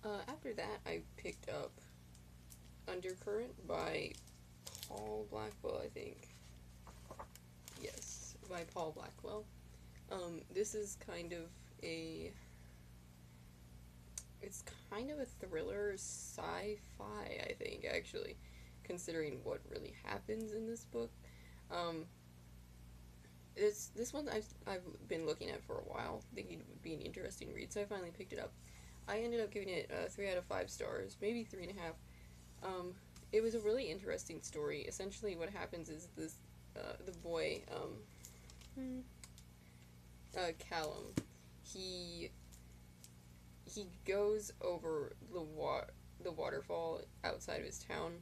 After that, I picked up Undercurrent by Paul Blackwell, I think. Yes, by Paul Blackwell. This is kind of a. It's kind of a thriller sci-fi, I think, actually, considering what really happens in this book. Um, this one I've been looking at for a while, thinking it would be an interesting read, so I finally picked it up. I ended up giving it 3 out of 5 stars, maybe 3.5. Um, it was a really interesting story. Essentially, what happens is the boy, Callum, he he goes over the waterfall outside of his town,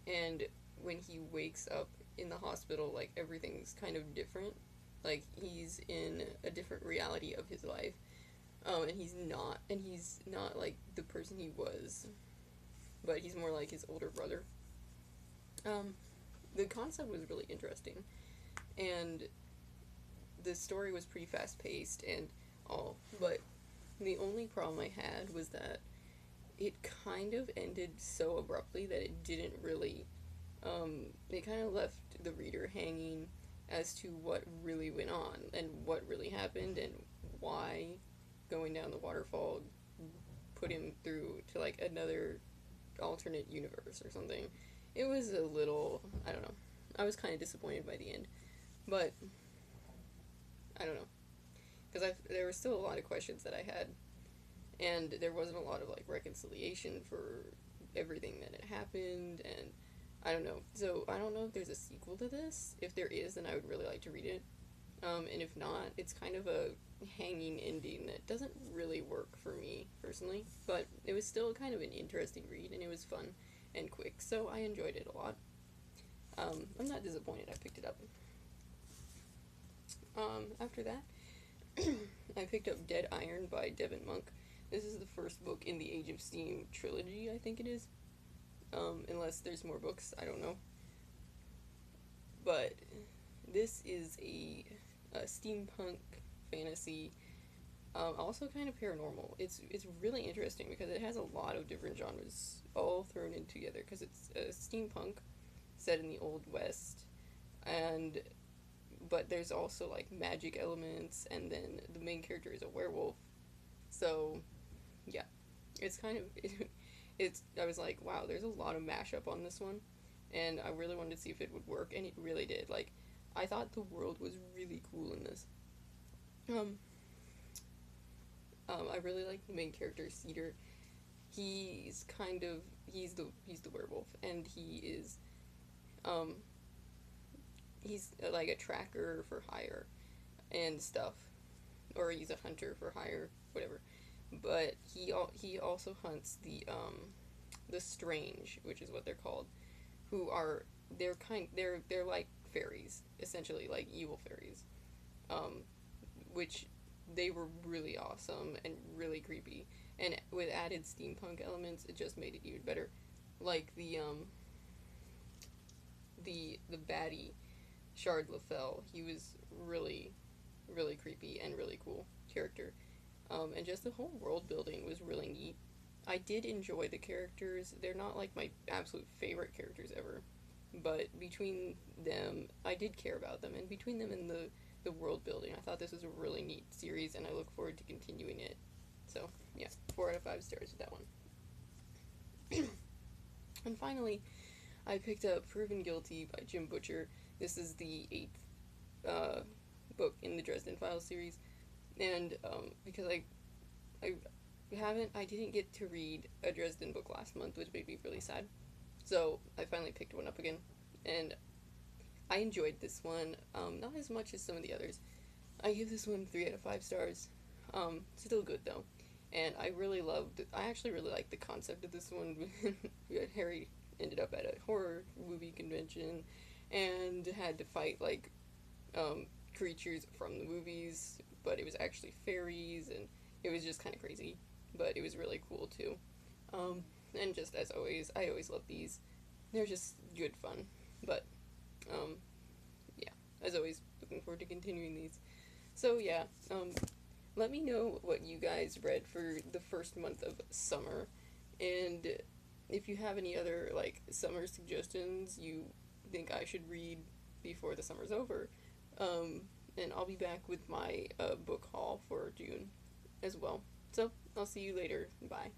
and when he wakes up in the hospital, like everything's kind of different. Like he's in a different reality of his life, and he's not like the person he was, but he's more like his older brother. Um, the concept was really interesting, and the story was pretty fast paced and all, but the only problem I had was that it kind of ended so abruptly that it didn't really. It kind of left the reader hanging as to what really went on and what really happened and why going down the waterfall put him through to like another alternate universe or something. It was a little, I don't know. I was kind of disappointed by the end, but I don't know because there were still a lot of questions that I had, and there wasn't a lot of like reconciliation for everything that had happened, and I don't know. So I don't know if there's a sequel to this. If there is, then I would really like to read it. And if not, it's kind of a hanging ending that doesn't really work for me personally. But it was still kind of an interesting read, and it was fun and quick, so I enjoyed it a lot. I'm not disappointed I picked it up. After that, I picked up Dead Iron by Devin Monk. This is the first book in the Age of Steam trilogy, I think it is. Unless there's more books, I don't know. But this is a steampunk fantasy, also kind of paranormal. It's really interesting because it has a lot of different genres all thrown in together. Because it's steampunk set in the old west, and but there's also like magic elements, and then the main character is a werewolf. So yeah, it's kind of it's. I was like, wow, there's a lot of mashup on this one, and I really wanted to see if it would work, and it really did. Like, I thought the world was really cool in this. Um, I really like the main character, Cedar. He's kind of he's the werewolf, and um he's like a tracker for hire and stuff, or he's a hunter for hire, whatever. But he also hunts the strange, which is what they're called, who are they're like fairies, essentially like evil fairies, um, which they were really awesome and really creepy, and with added steampunk elements, it just made it even better. Like the baddie Shard LaFell, he was really creepy and really cool character. And just the whole world building was really neat. I did enjoy the characters. They're not like my absolute favorite characters ever, but between them, I did care about them, and between them and the world building, I thought this was a really neat series, and I look forward to continuing it. So yeah, 4 out of 5 stars with that one. And finally, I picked up Proven Guilty by Jim Butcher. This is the eighth uh, book in the Dresden Files series, and because I I didn't get to read a Dresden book last month, which made me really sad. So I finally picked one up again, and I enjoyed this one. Not as much as some of the others. I give this one 3 out of 5 stars. Still good though, and I really loved. I actually really liked the concept of this one. Harry ended up at a horror movie convention, and had to fight like creatures from the movies, but it was actually fairies, and it was just kind of crazy, but it was really cool too. Um, and just as always, I always love these. They're just good fun, but yeah, as always, looking forward to continuing these. So yeah, let me know what you guys read for the first month of summer, and if you have any other like summer suggestions you think I should read before the summer's over. And I'll be back with my book haul for June as well. So I'll see you later. Bye.